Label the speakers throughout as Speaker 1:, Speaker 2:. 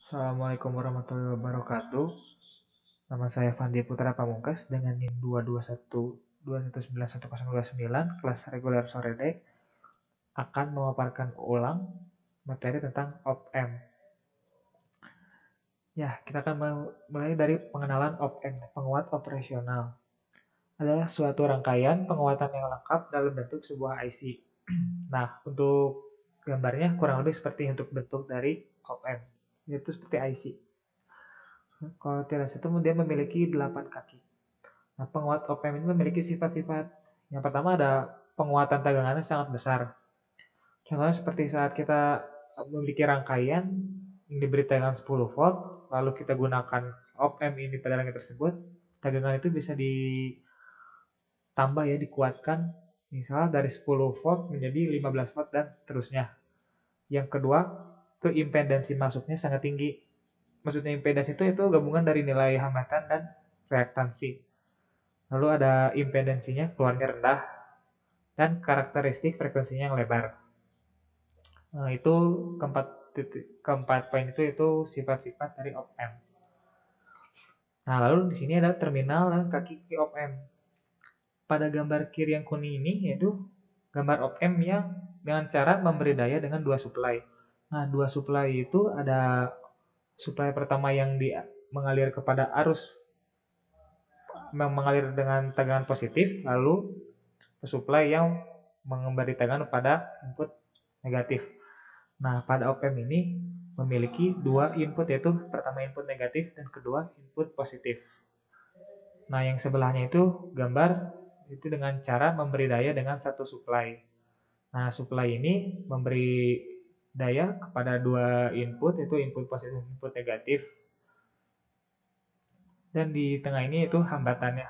Speaker 1: Assalamualaikum warahmatullahi wabarakatuh. Nama saya Fandi Putra Pamungkas dengan NIM 221219129 kelas reguler sore D akan memaparkan ulang materi tentang op-amp. Ya, kita akan mulai dari pengenalan op-amp, penguat operasional. Adalah suatu rangkaian penguatan yang lengkap dalam bentuk sebuah IC. Nah, untuk gambarnya kurang lebih seperti untuk bentuk dari op-amp, yaitu seperti IC. Kalau tidak satu dia memiliki 8 kaki. Nah, penguat op-amp ini memiliki sifat-sifat. Yang pertama ada penguatan tegangannya sangat besar. Contohnya seperti saat kita memiliki rangkaian yang diberi tegangan 10 volt, lalu kita gunakan op-amp ini pada rangkaian tersebut, tegangan itu bisa ditambah ya, dikuatkan. Misal dari 10 volt menjadi 15 volt dan terusnya. Yang kedua, itu impedansi masuknya sangat tinggi. Maksudnya impedansi itu gabungan dari nilai hambatan dan reaktansi. Lalu ada impedansinya keluarnya rendah dan karakteristik frekuensinya yang lebar. Nah, itu keempat poin itu sifat-sifat dari op-amp. Nah, lalu di sini ada terminal dan kaki op-amp. Pada gambar kiri yang kuning ini yaitu gambar op-amp yang dengan cara memberi daya dengan dua supply. Nah, dua supply itu ada supply pertama yang mengalir kepada arus mengalir dengan tegangan positif, lalu supply yang memberi tegangan pada input negatif. Nah, pada op-amp ini memiliki dua input, yaitu pertama input negatif dan kedua input positif. Nah, yang sebelahnya itu gambar itu dengan cara memberi daya dengan satu supply. Nah, supply ini memberi daya kepada dua input, yaitu input positif dan input negatif. Dan di tengah ini itu hambatannya.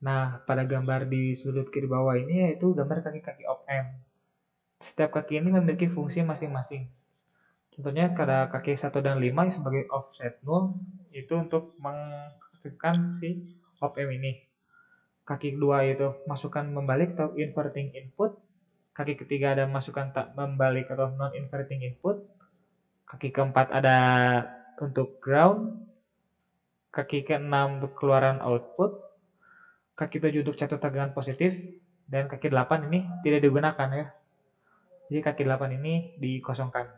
Speaker 1: Nah, pada gambar di sudut kiri bawah ini yaitu gambar kaki-kaki op-amp. Setiap kaki ini memiliki fungsi masing-masing. Contohnya pada kaki 1 dan 5 sebagai offset null itu untuk mengaktifkan si op-amp ini. Kaki kedua itu masukan membalik atau inverting input. Kaki ketiga ada masukan tak membalik atau non-inverting input. Kaki keempat ada untuk ground. Kaki keenam untuk keluaran output. Kaki 7 untuk catur tegangan positif. Dan kaki 8 ini tidak digunakan ya. Jadi kaki 8 ini dikosongkan.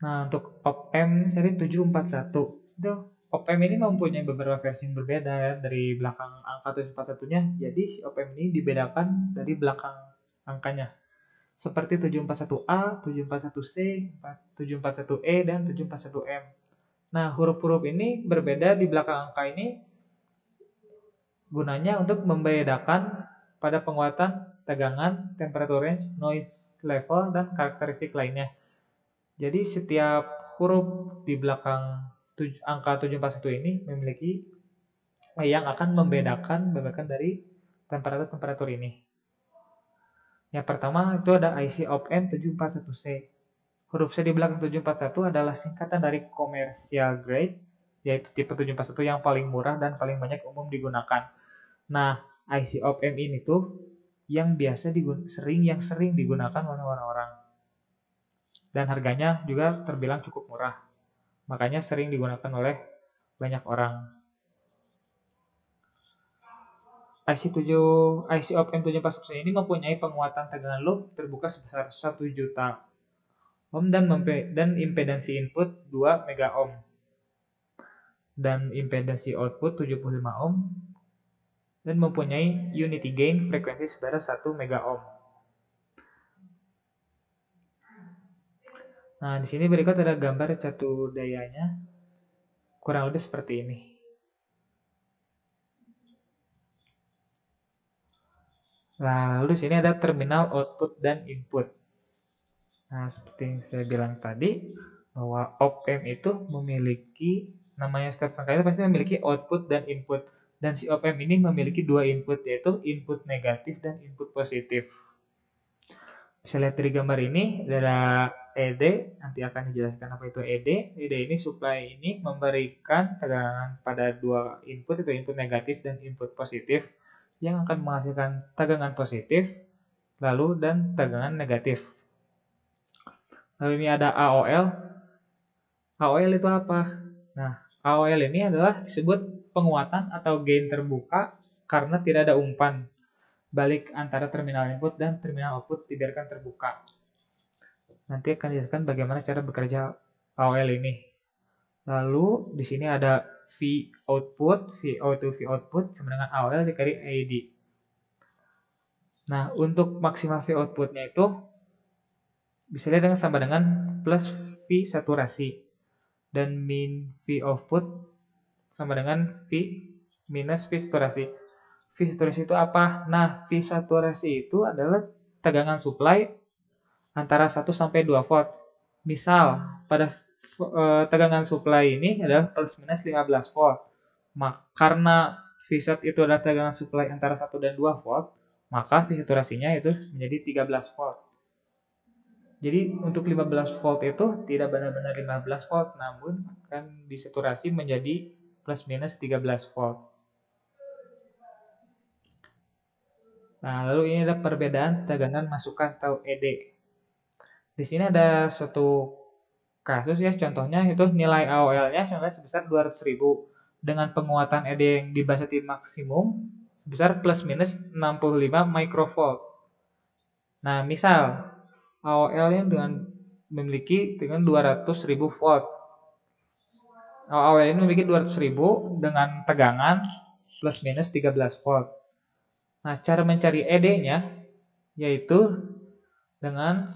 Speaker 1: Nah, untuk op-amp seri 741. Itu op-amp ini mempunyai beberapa versi yang berbeda ya, dari belakang angka 741-nya. Jadi si op-amp ini dibedakan dari belakang angkanya. Seperti 741A, 741C, 741E, dan 741M. Nah, huruf-huruf ini berbeda di belakang angka ini gunanya untuk membedakan pada penguatan tegangan, temperature range, noise level, dan karakteristik lainnya. Jadi setiap huruf di belakang angka 741 ini memiliki yang akan membedakan dari temperatur ini. Yang pertama itu ada IC op-amp 741C. Huruf C di belakang 741 adalah singkatan dari commercial grade, yaitu tipe 741 yang paling murah dan paling banyak umum digunakan. Nah, IC op-amp ini tuh yang sering digunakan oleh orang-orang. Dan harganya juga terbilang cukup murah. Makanya sering digunakan oleh banyak orang. IC op-amp 741 ini mempunyai penguatan tegangan loop terbuka sebesar 1 juta ohm dan impedansi input 2 mega ohm dan impedansi output 75 ohm dan mempunyai unity gain frekuensi sebesar 1 mega ohm. Nah, di sini berikut ada gambar catur dayanya. Kurang lebih seperti ini. Lalu di sini ada terminal output dan input. Nah, seperti yang saya bilang tadi, bahwa op-amp itu memiliki, namanya setiap rangkaian pasti memiliki output dan input. Dan si op-amp ini memiliki dua input, yaitu input negatif dan input positif. Bisa lihat dari gambar ini, ada ED, nanti akan dijelaskan apa itu ED. ED ini supply ini memberikan tegangan pada dua input, itu input negatif dan input positif, yang akan menghasilkan tegangan positif, lalu dan tegangan negatif. Lalu ini ada AOL. AOL itu apa? Nah, AOL ini adalah disebut penguatan atau gain terbuka karena tidak ada umpan balik antara terminal input dan terminal output dibiarkan terbuka. Nanti akan dijelaskan bagaimana cara bekerja AOL ini. Lalu di sini ada V output, VO to V output sama dengan AOL dikali AD. Nah, untuk maksimal V outputnya itu bisa dilihat dengan sama dengan plus V saturasi. Dan min V output sama dengan V minus V saturasi. V saturasi itu apa? Nah, V saturasi itu adalah tegangan supply antara 1 sampai 2 volt. Misal, pada tegangan supply ini adalah plus minus 15 volt. Karena Vsat itu adalah tegangan supply antara 1 dan 2 volt, maka V saturasinya itu menjadi 13 volt. Jadi untuk 15 volt itu tidak benar-benar 15 volt, namun akan disaturasi menjadi plus minus 13 volt. Nah, lalu ini ada perbedaan tegangan masukan atau ED. Di sini ada suatu kasus ya, contohnya itu nilai AOL-nya contohnya sebesar 200.000 dengan penguatan ED yang dibasati maksimum sebesar plus minus 65 microvolt. Nah, misal AOL yang memiliki dengan 200.000 volt. AOL ini memiliki 200.000 dengan tegangan plus minus 13 volt. Nah, cara mencari ED-nya yaitu dengan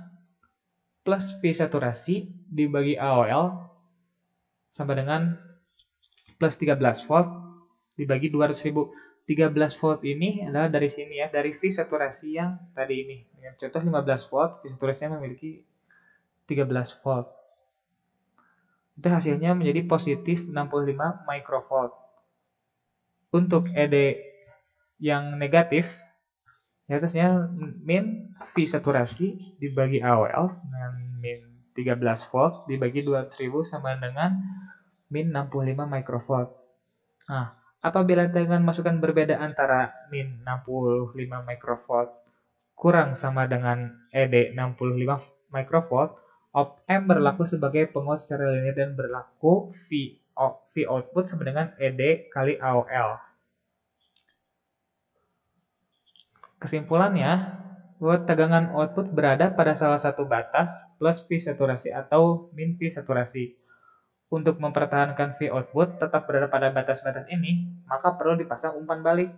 Speaker 1: plus V saturasi dibagi AOL sama dengan plus 13 volt dibagi 200.000. 13 volt ini adalah dari sini ya, dari V saturasi yang tadi ini. Contoh 15 volt, V saturasinya memiliki 13 volt. Itu hasilnya menjadi positif 65 microvolt. Untuk ED yang negatif, ya atasnya min V saturasi dibagi AOL dengan min 13 volt dibagi 200.000 sama dengan min 65 microvolt. Nah, apabila tegangan masukan berbeda antara min 65 microvolt kurang sama dengan ED 65 microvolt, op-amp berlaku sebagai penguat secara linear dan berlaku V output sama dengan ED kali AOL. Kesimpulannya, bahwa tegangan output berada pada salah satu batas plus V saturasi atau min V saturasi. Untuk mempertahankan V output tetap berada pada batas-batas ini, maka perlu dipasang umpan balik.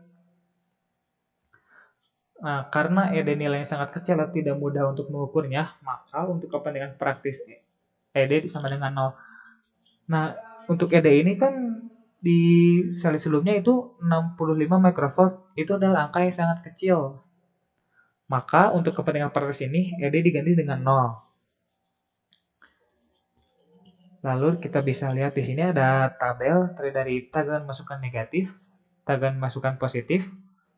Speaker 1: Nah, karena ED nilainya sangat kecil dan tidak mudah untuk mengukurnya, maka untuk kepentingan praktis ED sama dengan 0. Nah, untuk ED ini kan di slide sebelumnya itu 65 microvolt, itu adalah angka yang sangat kecil. Maka untuk kepentingan praktis ini, ED diganti dengan 0. Lalu kita bisa lihat di sini ada tabel dari tegangan masukan negatif, tegangan masukan positif,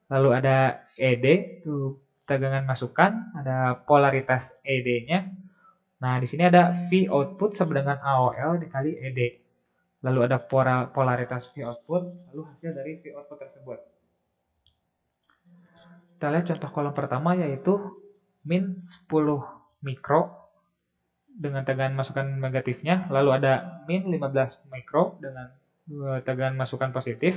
Speaker 1: lalu ada ED, itu tegangan masukan, ada polaritas ED-nya. Nah, di sini ada V output sama dengan AOL dikali ED. Lalu ada polaritas V output, lalu hasil dari V output tersebut. Kita lihat contoh kolom pertama yaitu min 10 mikro dengan tegangan masukan negatifnya, lalu ada min 15 mikro dengan tegangan masukan positif.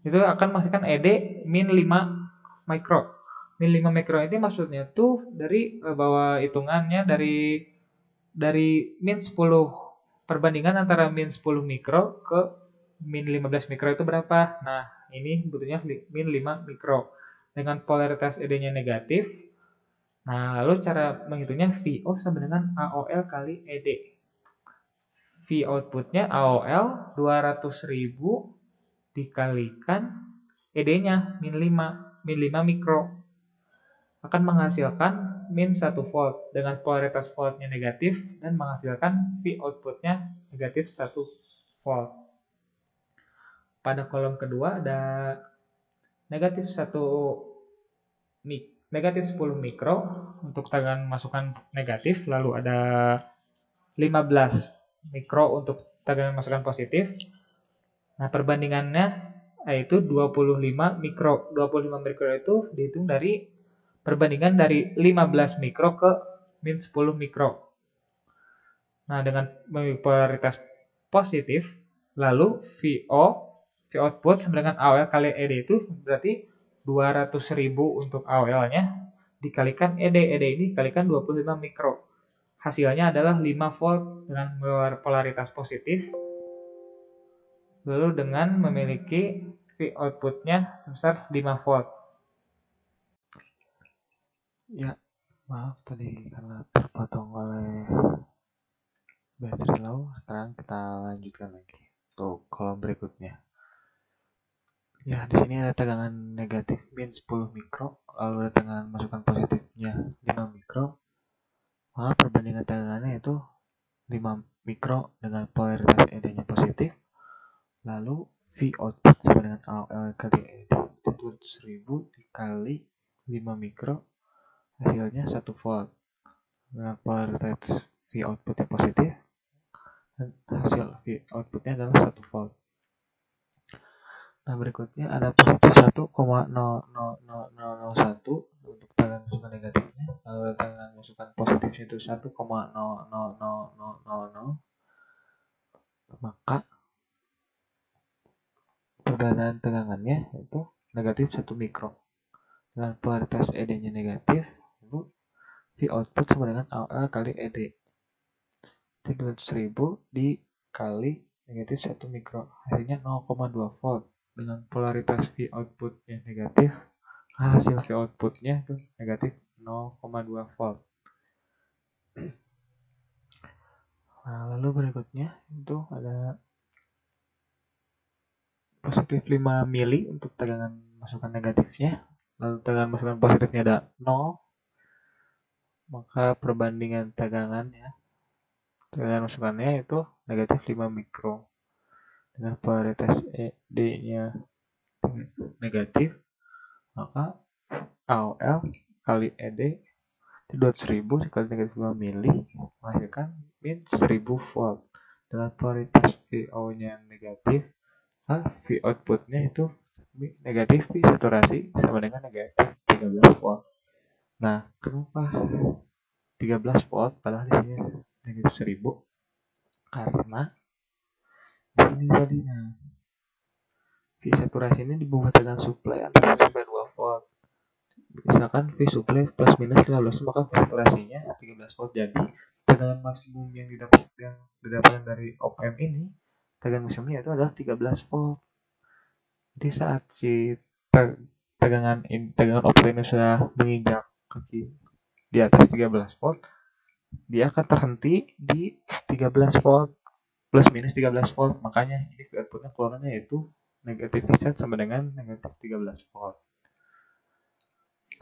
Speaker 1: Itu akan menghasilkan ED min 5 mikro. Min 5 mikro ini maksudnya tuh dari bawah hitungannya dari min 10 perbandingan antara min 10 mikro ke min 15 mikro itu berapa? Nah, ini butuhnya min 5 mikro. Dengan polaritas ED-nya negatif. Nah, lalu cara menghitungnya VO sama dengan AOL kali ED. V outputnya AOL 200.000 dikalikan ED-nya min 5 mikro. Akan menghasilkan min 1 volt dengan polaritas voltnya negatif dan menghasilkan V outputnya negatif 1 volt. Pada kolom kedua ada negatif 10 mikro untuk tegangan masukan negatif, lalu ada 15 mikro untuk tegangan masukan positif. Nah, perbandingannya yaitu 25 mikro. 25 mikro itu dihitung dari perbandingan dari 15 mikro ke min 10 mikro. Nah, dengan memiliki polaritas positif, lalu VO output sama dengan AOL kali ED itu berarti 200.000 untuk AOL-nya dikalikan ED. ED ini dikalikan 25 mikro. Hasilnya adalah 5 volt dengan polaritas positif. Lalu dengan memiliki V outputnya sebesar 5 volt.
Speaker 2: Ya, maaf tadi karena terpotong oleh battery low. Sekarang kita lanjutkan lagi untuk kolom berikutnya. Ya, di sini ada tegangan negatif min 10 mikro, lalu ada tegangan masukan positifnya 5 mikro. Maka perbandingan tegangannya itu 5 mikro dengan polaritas ED-nya positif. Lalu V output sama dengan AOL kali ED itu 200.000 dikali 5 mikro, hasilnya 1 volt. Dengan polaritas V outputnya positif, dan hasil V outputnya adalah 1 volt. Nah, berikutnya ada positif 1,00001 untuk tegangan masukan negatifnya, lalu tegangan masukan positifnya itu 1,00000, maka perbedaan tegangannya itu negatif 1 mikro. Dengan polaritas ED-nya negatif, lalu V output sama dengan AOL kali ED. 200.000 dikali negatif 1 mikro, hasilnya 0,2 volt. Dengan polaritas V outputnya negatif, hasil V outputnya itu negatif 0,2 volt. Nah, lalu berikutnya itu ada positif 5 mili untuk tegangan masukan negatifnya, lalu tegangan masukan positifnya ada 0, maka perbandingan tegangan masukannya itu negatif 5 mikro. Dengan polaritas ED-nya negatif, maka AOL kali ED 200.000 dikali negatif 5 mili menghasilkan min 1000 volt. Dengan polaritas VO-nya negatif, V outputnya itu negatif V saturasi sama dengan negatif 13 volt. Nah, kenapa 13 volt padahal di sini negatif 1000? Karena di sini tadi V saturasi ini dibuat dengan suplai antara sampai 2 volt. Misalkan V suplai plus minus 15, maka V saturasinya 13 volt. Jadi tegangan maksimum yang didapatkan dari op-amp ini, tegangan maksimumnya itu adalah 13 volt. Jadi saat si tegangan op-amp ini sudah menginjak kaki di atas 13 volt, dia akan terhenti di 13 volt plus minus 13 volt. Makanya ini outputnya keluarannya yaitu negatif reset sama dengan negatif 13 volt.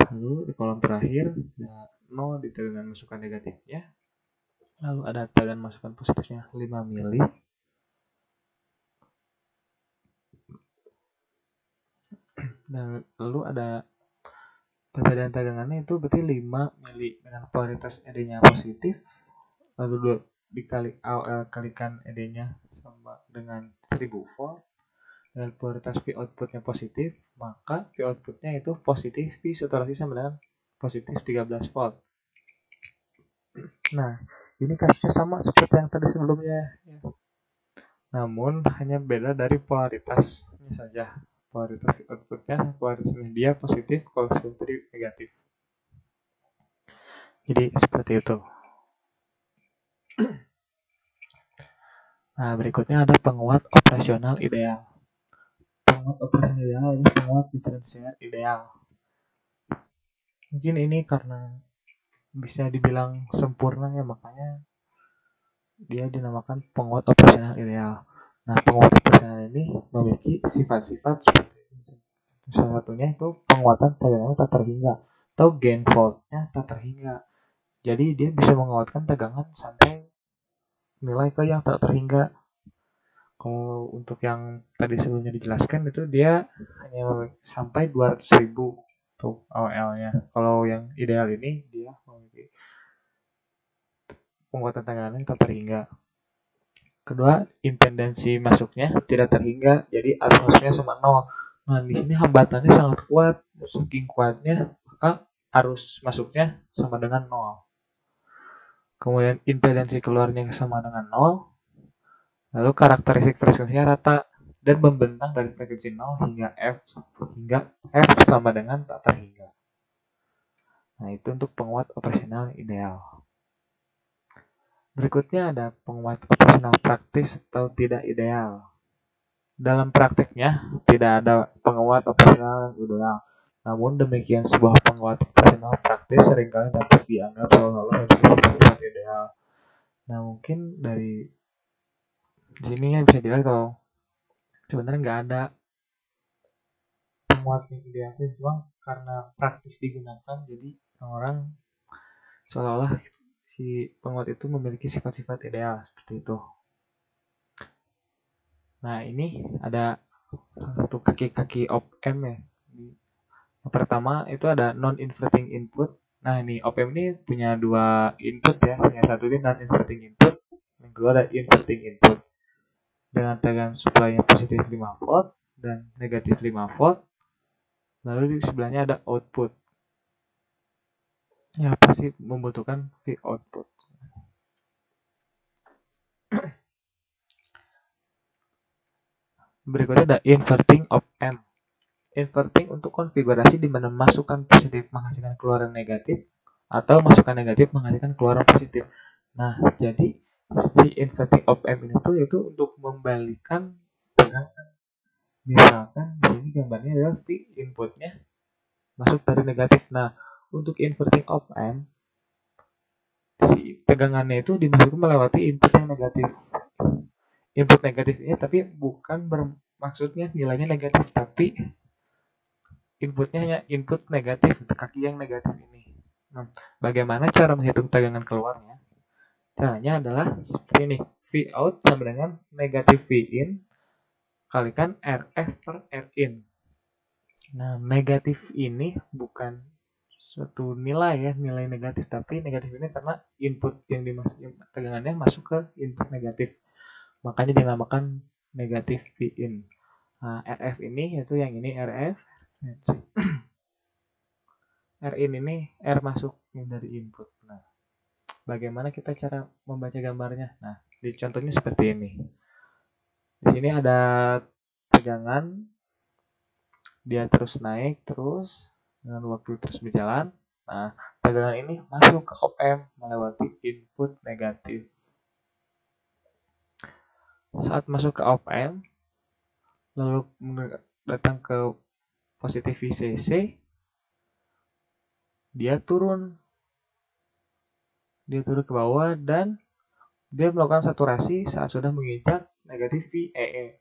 Speaker 2: Lalu di kolom terakhir ada 0 di tegangan masukan negatifnya, lalu ada tegangan masukan positifnya 5 mili, dan lalu ada perbedaan tegangannya itu berarti 5 mili dengan polaritas ED-nya positif, lalu dikali AOL kalikan ED-nya sama dengan 1000 volt. Dengan polaritas V outputnya positif, maka V outputnya itu positif V saturasi sama dengan positif 13 volt. Nah, ini kasusnya sama seperti yang tadi sebelumnya, namun hanya beda dari polaritasnya saja. Polaritas V outputnya, polaritasnya dia positif, kalau tadi negatif. Jadi seperti itu. Nah, berikutnya ada penguat operasional ideal. Penguat operasional ideal adalah penguat diferensial ideal. Mungkin ini karena bisa dibilang sempurna ya, makanya dia dinamakan penguat operasional ideal. Nah, penguat operasional ini memiliki sifat-sifat seperti ini. Salah satunya itu penguatan tegangan tak terhingga atau gain voltnya tak terhingga. Jadi dia bisa menguatkan tegangan sampai nilai ke yang tak terhingga. Kalau untuk yang tadi sebelumnya dijelaskan itu dia hanya sampai 200.000 tuh AOL-nya. Kalau yang ideal ini dia memiliki penguatan tegangan tak terhingga. Kedua, impedansi masuknya tidak terhingga, jadi arus masuknya sama 0. Nah, di sini hambatannya sangat kuat, saking kuatnya maka arus masuknya sama dengan 0. kemudian impedansi keluarnya sama dengan 0, lalu karakteristik frekuensinya rata, dan membentang dari frekuensi 0 hingga F sama dengan tak terhingga. Nah, itu untuk penguat operasional ideal. Berikutnya ada penguat operasional praktis atau tidak ideal. Dalam prakteknya, tidak ada penguat operasional yang ideal. Namun demikian, sebuah penguat operasional praktis seringkali dapat dianggap seolah-olah memiliki sifat-sifat ideal. Nah, mungkin dari sini bisa dilihat kalau sebenarnya nggak ada penguat yang ideal, cuma karena praktis digunakan, jadi orang seolah-olah si penguat itu memiliki sifat-sifat ideal seperti itu. Nah, ini ada satu kaki-kaki op-amp ya. Yang pertama itu ada non-inverting input. Nah, ini op-amp ini punya dua input ya. Yang satu ini non-inverting input, yang kedua ada inverting input. Dengan tegangan supply-nya positif 5 volt dan negatif 5 volt. Lalu di sebelahnya ada output. Ya, pasti membutuhkan V output. Berikutnya ada inverting op-amp. Inverting untuk konfigurasi di mana masukan positif menghasilkan keluaran negatif atau masukan negatif menghasilkan keluaran positif. Nah, jadi si inverting op-amp ini tuh yaitu untuk membalikan tegangan. Misalkan di sini gambarnya adalah V inputnya masuk dari negatif. Nah, untuk inverting op-amp si tegangannya itu dimasukkan melewati input yang negatif. Input negatif ini tapi bukan bermaksudnya nilainya negatif, tapi inputnya hanya input negatif, kaki yang negatif ini. Nah, bagaimana cara menghitung tegangan keluarnya? Caranya adalah seperti ini. V out sama dengan negatif V in kalikan RF per Rin. Nah, negatif ini bukan suatu nilai ya, nilai negatif, tapi negatif ini karena input yang tegangannya masuk ke input negatif. Makanya dinamakan negatif V in. Nah, RF ini yaitu yang ini RF. Rin ini R masuk dari input. Nah, bagaimana kita cara membaca gambarnya? Nah, di contohnya seperti ini. Di sini ada tegangan, dia terus naik terus dengan waktu terus berjalan. Nah, tegangan ini masuk ke op-amp melewati input negatif. Saat masuk ke op-amp, lalu datang ke positif VCC, dia turun ke bawah dan dia melakukan saturasi saat sudah menginjak negatif VEE.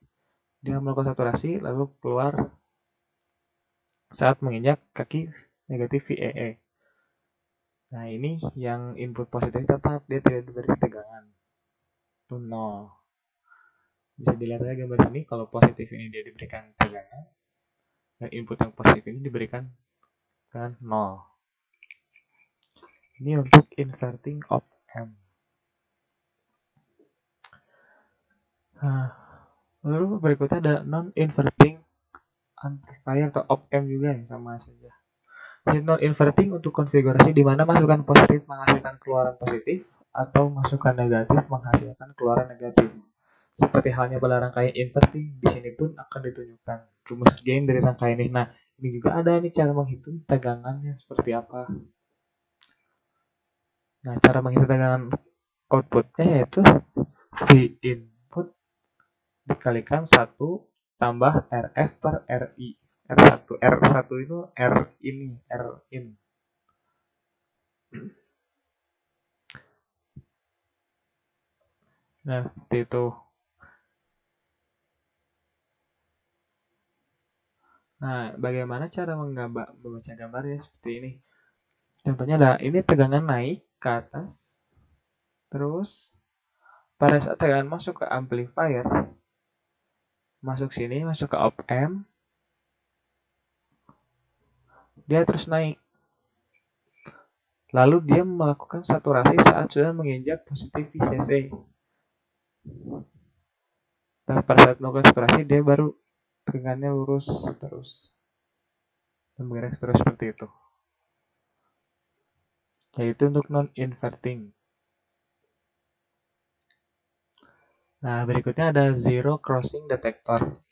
Speaker 2: Dia melakukan saturasi lalu keluar saat menginjak kaki negatif VEE. Nah, ini yang input positif tetap dia tidak diberi tegangan. Itu 0. Bisa dilihat aja gambar sini kalau positif ini dia diberikan tegangan dan input yang positif ini diberikan dengan 0. Ini untuk inverting op-amp. Nah, lalu berikutnya ada non-inverting amplifier atau op-amp juga yang sama saja. Non-inverting untuk konfigurasi di mana masukan positif menghasilkan keluaran positif atau masukan negatif menghasilkan keluaran negatif. Seperti halnya pada rangkaian inverting, di sini pun akan ditunjukkan rumus gain dari rangkaian ini. Nah, ini juga ada nih cara menghitung tegangannya seperti apa. Nah, cara menghitung tegangan outputnya yaitu V input dikalikan 1 tambah RF per RI. R1 itu R ini, R in. Nah, seperti itu. Nah, bagaimana cara membaca gambarnya seperti ini? Contohnya ada ini tegangan naik ke atas. Terus pada saat tegangan masuk ke amplifier, masuk sini, masuk ke op-amp, dia terus naik. Lalu dia melakukan saturasi saat sudah menginjak positif VCC. Dan pada saat melakukan saturasi, dia baru tegangannya lurus terus. Dan bergerak terus seperti itu. Yaitu untuk non-inverting. Nah, berikutnya ada zero crossing detector.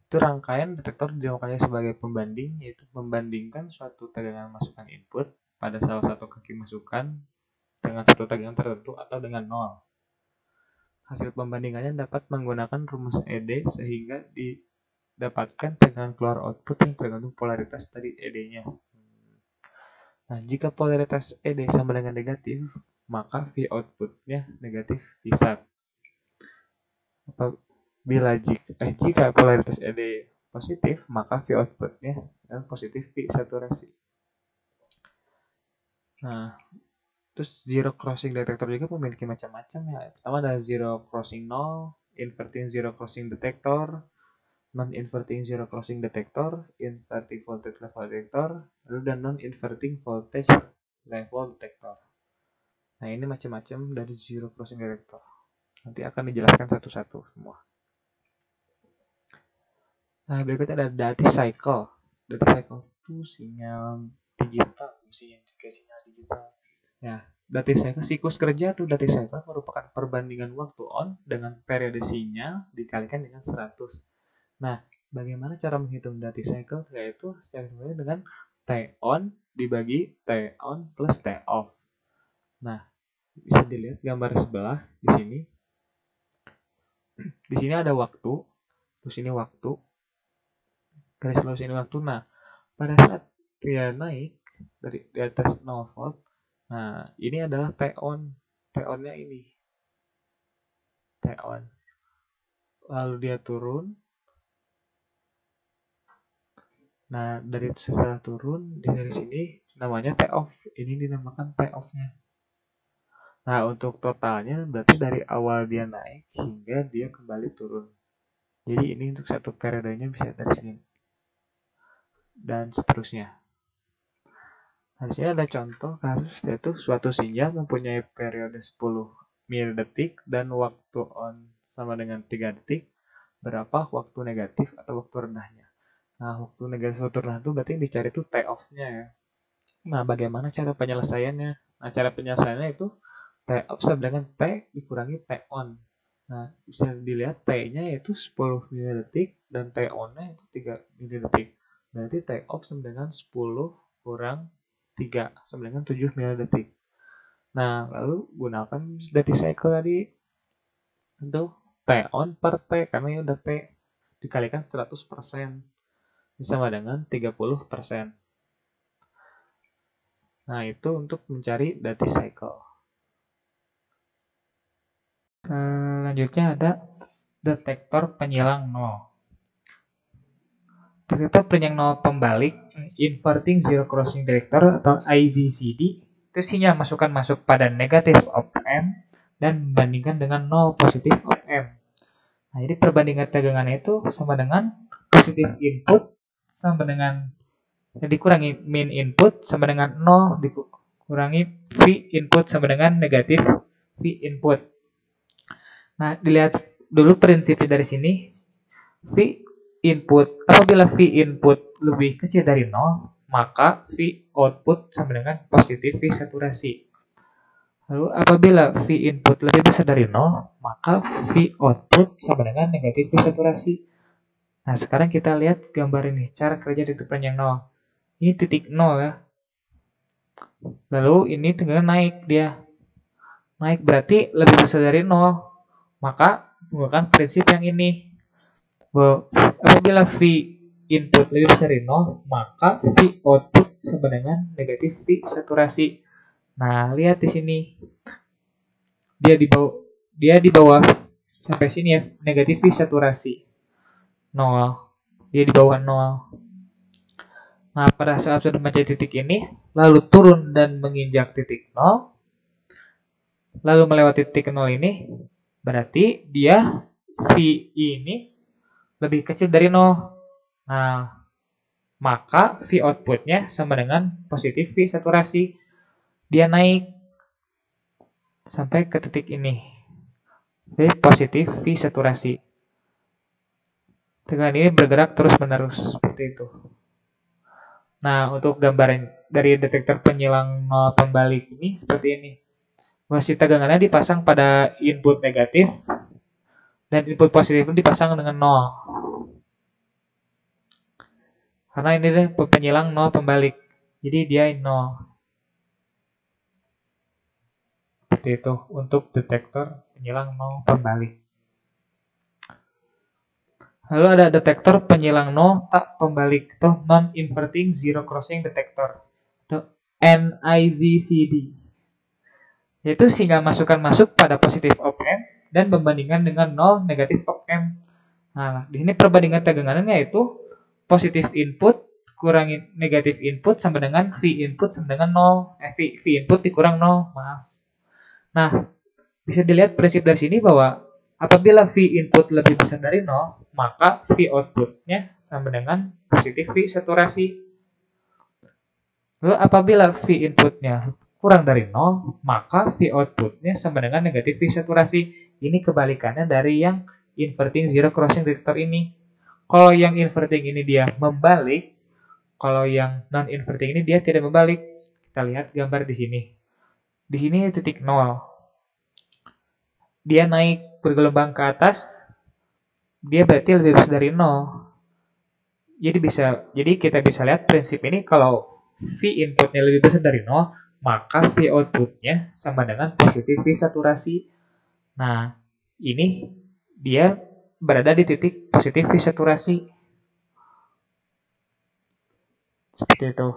Speaker 2: Itu rangkaian detektor dimaknai sebagai pembanding, yaitu membandingkan suatu tegangan masukan input pada salah satu kaki masukan dengan satu tegangan tertentu atau dengan nol. Hasil pembandingannya dapat menggunakan rumus ED sehingga didapatkan tegangan keluar output yang tergantung polaritas dari ED-nya. Nah, jika polaritas ED sama dengan negatif, maka V output-nya negatif V-sat. Jika polaritas ED positif, maka V output-nya positif V saturasi. Nah, terus zero crossing detector juga memiliki macam-macam ya. Pertama ada zero crossing null, inverting zero crossing detector, non-inverting zero crossing detector, inverting voltage level detector, lalu dan non-inverting voltage level detector. Nah, ini macam-macam dari zero crossing detector. Nanti akan dijelaskan satu-satu semua. Nah, berikutnya ada dati cycle. Dati cycle itu sinyal digital, sinyal digital. Ya, dati cycle siklus kerja tuh dati cycle merupakan perbandingan waktu on dengan periode sinyal dikalikan dengan 100. Nah, bagaimana cara menghitung dati cycle? Yaitu secara sebenarnya dengan T on dibagi T on plus T off. Nah, bisa dilihat gambar sebelah di sini. Di sini ada waktu, terus ini waktu. Garis lurus ini waktu. Nah, pada saat dia naik dari di atas 0 volt, nah ini adalah T on. T on-nya ini. T on. Lalu dia turun. Nah, setelah turun dari sini namanya T off. Ini dinamakan T off-nya. Nah, untuk totalnya berarti dari awal dia naik hingga dia kembali turun. Jadi ini untuk satu periodenya bisa dari sini. Dan seterusnya. Nah, di sini ada contoh kasus yaitu suatu sinyal mempunyai periode 10 milidetik dan waktu on sama dengan 3 detik. Berapa waktu negatif atau waktu rendahnya? Nah, waktu negatif waktu rendah itu berarti yang dicari itu T off-nya ya. Nah, bagaimana cara penyelesaiannya? Nah, cara penyelesaiannya itu T off sama dengan T dikurangi T on. Nah, bisa dilihat T-nya yaitu 10 milidetik dan T on-nya itu 3 milidetik. Berarti T off sama dengan 10 kurang 3 sama dengan 7 milidetik. Nah, lalu gunakan dati cycle tadi untuk T on per T karena ini udah T dikalikan 100% sama dengan 30%. Nah, itu untuk mencari dati cycle. Selanjutnya ada detektor penyilang nol. Detektor penyilang nol pembalik, inverting zero crossing detector atau IZCD, itu sinyal masukan masuk pada negatif op amp dan membandingkan dengan 0 positif op amp. Nah, jadi perbandingan tegangannya itu sama dengan positif input sama dengan dikurangi min input sama dengan 0 dikurangi V input sama dengan negatif V input. Nah, dilihat dulu prinsipnya dari sini. V input, apabila V input lebih kecil dari 0, maka V output sama dengan positif V saturasi. Lalu apabila V input lebih besar dari 0, maka V output sama dengan negatif V saturasi. Nah, sekarang kita lihat gambar ini, cara kerja titik yang 0. Ini titik 0 ya. Lalu ini tegangan naik dia. Naik berarti lebih besar dari 0. Maka menggunakan prinsip yang ini. Apabila V input lebih besar dari 0, maka V output sama dengan negatif V saturasi. Nah, lihat di sini. Dia di bawah sampai sini ya, negatif V saturasi. 0. Dia di bawah 0. Nah, pada saat sudah mencapai titik ini, lalu turun dan menginjak titik 0, lalu melewati titik 0 ini, berarti dia V ini lebih kecil dari 0. Nah, maka V outputnya sama dengan positif V saturasi. Dia naik sampai ke titik ini. Jadi positif V saturasi. Tegangan ini bergerak terus-menerus seperti itu. Nah, untuk gambaran dari detektor penyilang nol pembalik ini seperti ini. Masih tegangannya dipasang pada input negatif
Speaker 1: Dan input positif itu dipasang dengan 0. Karena ini deh penyilang 0 pembalik. Jadi dia 0. Seperti itu untuk detektor penyilang 0 pembalik. Lalu ada detektor penyilang 0 tak pembalik atau non-inverting zero crossing detector atau NIZCD. Yaitu sinyal masukan masuk pada positif op-amp dan membandingkan dengan 0 negatif op-amp. Nah, di sini perbandingan tegangannya yaitu positif input kurangi negatif input sama dengan V input sama dengan 0. V input dikurang 0, maaf. Nah, bisa dilihat prinsip dari sini bahwa apabila V input lebih besar dari 0, maka V outputnya sama dengan positif V saturasi. Lalu apabila V inputnya kurang dari 0, maka V outputnya sama dengan negatif V saturasi. Ini kebalikannya dari yang inverting zero crossing detector ini. Kalau yang inverting ini dia membalik, kalau yang non-inverting ini dia tidak membalik. Kita lihat gambar di sini. Di sini titik 0. Dia naik bergelombang ke atas, dia berarti lebih besar dari 0. Jadi kita bisa lihat prinsip ini kalau V inputnya lebih besar dari 0, maka V outputnya sama dengan positif V saturasi. Nah, ini dia berada di titik positif V saturasi. Seperti itu.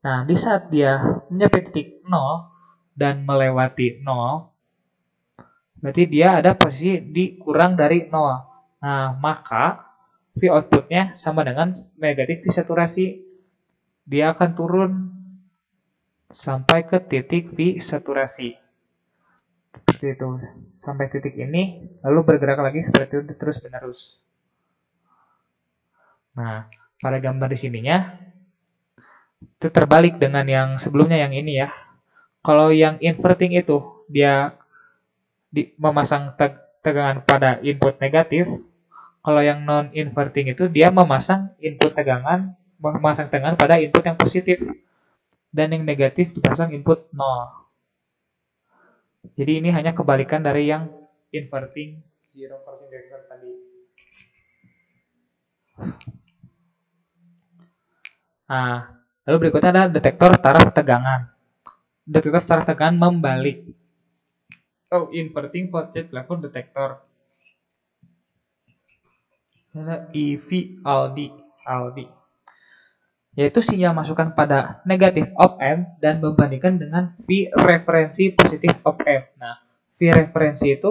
Speaker 1: Nah, di saat dia mencapai titik 0 dan melewati 0, berarti dia ada posisi di kurang dari 0. Nah, maka V outputnya sama dengan negatif V saturasi. Dia akan turun sampai ke titik V saturasi. Seperti itu. Sampai titik ini, lalu bergerak lagi seperti itu terus menerus. Nah, pada gambar di sininya, itu terbalik dengan yang sebelumnya yang ini ya. Kalau yang inverting itu, dia memasang tegangan pada input negatif. Kalau yang non-inverting itu dia memasang tegangan pada input yang positif. Dan yang negatif dipasang input 0. Jadi ini hanya kebalikan dari yang inverting zero crossing detector tadi. Nah, lalu berikutnya ada detektor taraf tegangan. Detektor taraf tegangan membalik. Inverting voltage level detector. EV-ALD. Yaitu sinyal masukan pada negatif op-amp dan membandingkan dengan V referensi positif op-amp. Nah, V referensi itu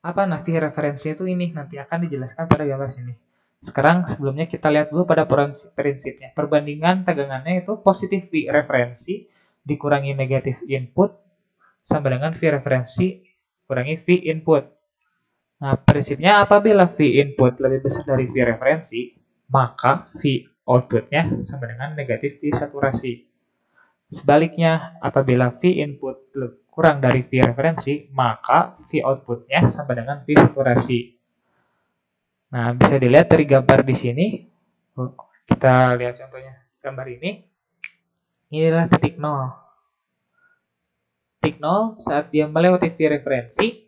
Speaker 1: apa? Nah, V referensi itu ini nanti akan dijelaskan pada gambar sini. Sekarang sebelumnya kita lihat dulu pada prinsipnya. Perbandingan tegangannya itu positif V referensi dikurangi negatif input sama dengan V referensi kurangi V input. Nah, prinsipnya apabila V input lebih besar dari V referensi, maka V outputnya sama dengan negatif V saturasi. Sebaliknya, apabila V input kurang dari V referensi, maka V outputnya sama dengan V saturasi. Nah, bisa dilihat dari gambar di sini. Kita lihat contohnya gambar ini. Inilah titik 0. Titik 0 saat dia melewati V referensi,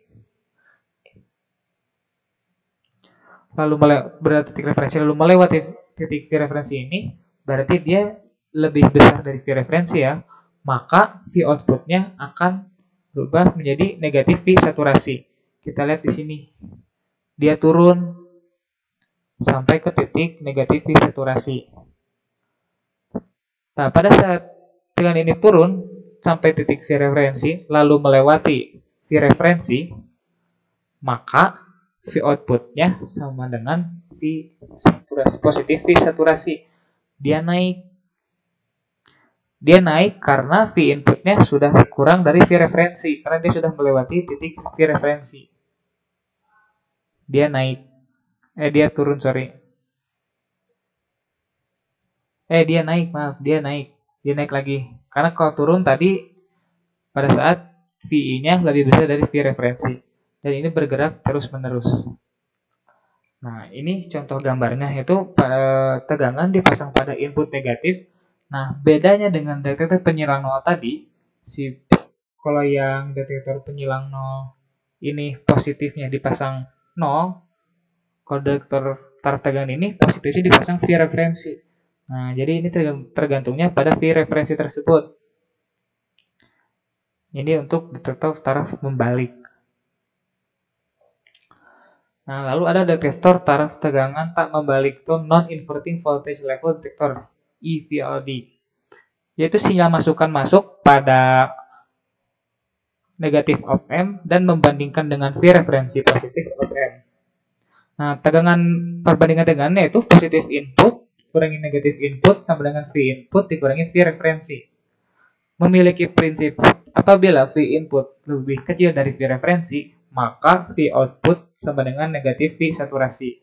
Speaker 1: berarti titik referensi lalu melewati titik V referensi ini, berarti dia lebih besar dari V referensi ya, maka V outputnya akan berubah menjadi negatif V saturasi. Kita lihat di sini, dia turun sampai ke titik negatif V saturasi. Nah, pada saat tegangan ini turun sampai titik V referensi, lalu melewati V referensi, maka V outputnya sama dengan V saturasi, positif V saturasi. Dia naik karena V inputnya sudah kurang dari V referensi, karena dia sudah melewati titik V referensi. Dia turun. Dia naik lagi. Karena kalau turun tadi pada saat VI-nya lebih besar dari V referensi. Dan ini bergerak terus-menerus. Nah, ini contoh gambarnya itu tegangan dipasang pada input negatif. Nah, bedanya dengan detektor penyilang nol tadi, kalau yang detektor penyilang nol ini positifnya dipasang 0, kalau detektor taraf tegangan ini positifnya dipasang V referensi. Nah, jadi ini tergantungnya pada V referensi tersebut. Ini untuk detektor taraf membalik. Nah, lalu ada detektor taraf tegangan tak membalik itu non-inverting voltage level detector, EVLD. Yaitu sinyal masukan masuk pada negatif op amp dan membandingkan dengan V referensi positif op amp. Nah, perbandingan tegangannya itu positif input kurangi negatif input sama dengan V input dikurangi V referensi. Memiliki prinsip apabila V input lebih kecil dari V referensi, maka V output sama dengan negatif V saturasi.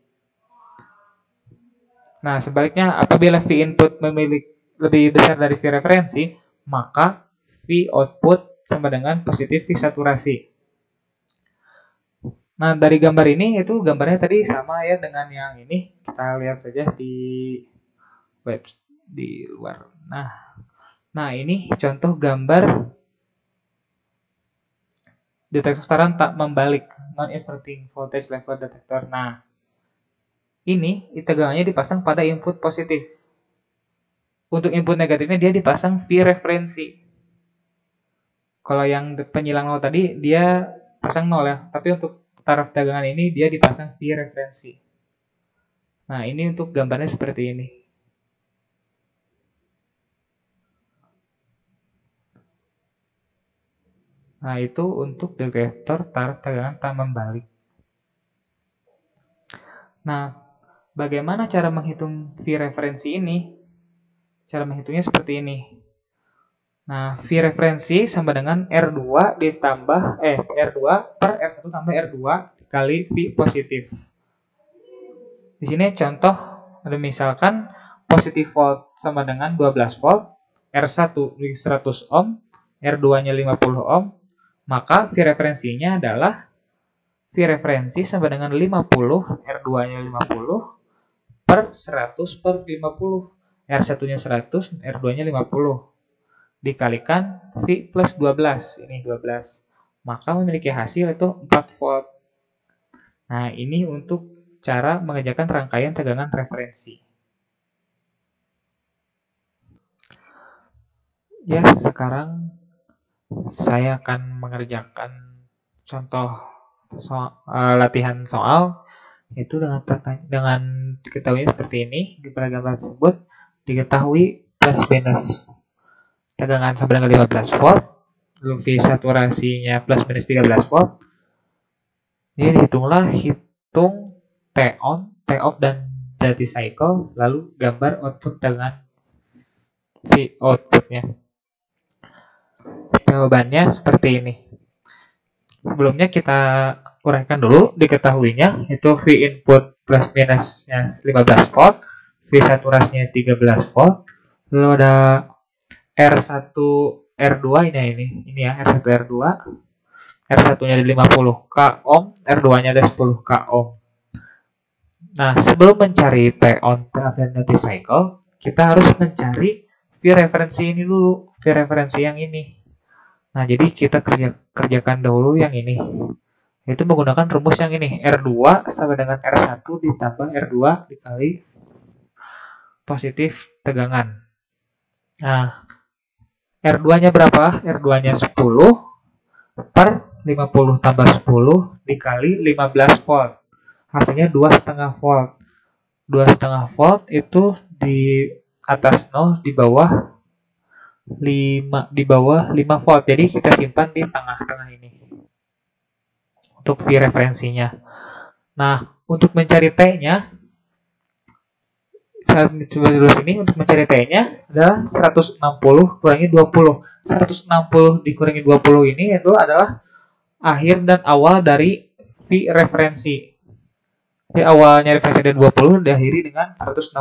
Speaker 1: Nah, sebaliknya apabila V input memiliki lebih besar dari V referensi, maka V output sama dengan positif V saturasi. Nah, dari gambar ini itu gambarnya tadi sama ya dengan yang ini. Kita lihat saja di web di luar. Nah, ini contoh gambar detektor tekanan tak membalik non-inverting voltage level detector. Nah, ini tegangannya dipasang pada input positif. Untuk input negatifnya dia dipasang V referensi. Kalau yang penyilang 0 tadi dia pasang 0 ya, tapi untuk taraf tegangan ini dia dipasang V referensi. Nah, ini untuk gambarnya seperti ini. Nah, itu untuk detektor taraf tegangan tak membalik. Nah, bagaimana cara menghitung V referensi ini? Cara menghitungnya seperti ini. Nah, V referensi sama dengan R2 ditambah R2 per R1 tambah R2 dikali V positif. Di sini contoh ada misalkan positif volt sama dengan 12 volt, R1 di 100 ohm, R2-nya 50 ohm, maka V referensinya adalah V referensi sama dengan 50, R2-nya 50 per 100 per 50. R1-nya 100, R2-nya 50. Dikalikan V plus 12, ini 12. Maka memiliki hasil itu 4 volt. Nah, ini untuk cara mengerjakan rangkaian tegangan referensi. Ya, sekarang saya akan mengerjakan contoh latihan soal itu dengan diketahui seperti ini. Di gambar tersebut diketahui plus minus tegangan sama dengan 15 volt, lalu V saturasinya plus minus 13 volt. Ini dihitunglah hitung T on, T off dan duty cycle, lalu gambar output tegangan V outputnya. Jawabannya seperti ini. Sebelumnya kita uraikan dulu diketahuinya itu V input plus minusnya 15 volt, V saturasinya 13 volt, lalu ada R1 R2 ini ya R1 R2. R1-nya ada 50 k ohm, R2-nya ada 10 k ohm. Nah, sebelum mencari T on, T off dan duty cycle, kita harus mencari V referensi ini dulu, V referensi yang ini. Nah, jadi kita kerjakan dahulu yang ini. Itu menggunakan rumus yang ini. R2 sama dengan R1 ditambah R2 dikali positif tegangan. Nah, R2-nya berapa? R2-nya 10 per 50 tambah 10 dikali 15 volt. Hasilnya 2,5 volt. 2,5 volt itu di atas 0, di bawah 5 volt. Jadi kita simpan di tengah-tengah ini untuk V referensinya. Nah, untuk mencari T-nya saat dulu sini untuk mencari T-nya adalah 160 kurangi 20. 160 dikurangi 20 ini itu adalah akhir dan awal dari V referensi. Jadi awalnya referensi ada 20 diakhiri dengan 160.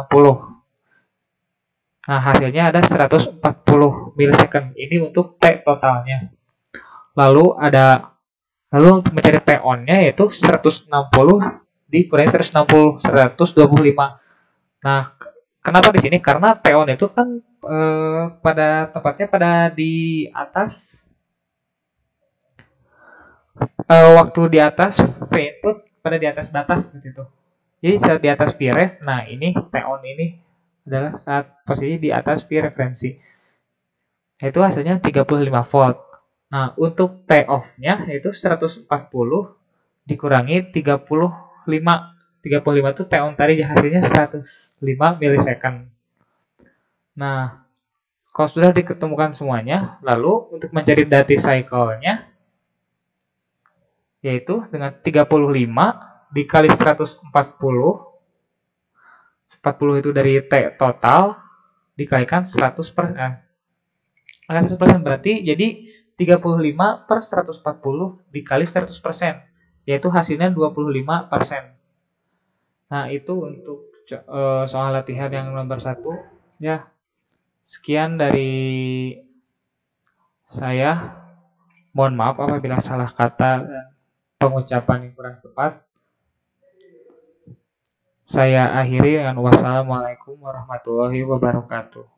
Speaker 1: Nah, hasilnya ada 140 milisecond. Ini untuk T totalnya. Lalu untuk mencari T on-nya yaitu 160 dikurangi 160, 125. Nah, kenapa di sini? Karena T on itu kan pada tempatnya pada di atas waktu di atas V input pada di atas batas seperti itu. Jadi saat di atas Vref, nah ini T on ini adalah saat posisi di atas V referensi. Itu hasilnya 35 volt. Nah, untuk T off-nya yaitu 140 dikurangi 35. 35 itu T on tadi hasilnya 105 milisecond. Nah, kalau sudah diketemukan semuanya, lalu untuk mencari duty cycle-nya yaitu dengan 35 dikali 140. 40 itu dari T total dikalikan 100%. 100% berarti jadi 35 per 140 dikali 100%, yaitu hasilnya 25%. Nah, itu untuk soal latihan yang nomor 1. Ya, sekian dari saya. Mohon maaf apabila salah kata dan pengucapan yang kurang tepat. Saya akhiri dengan wassalamualaikum warahmatullahi wabarakatuh.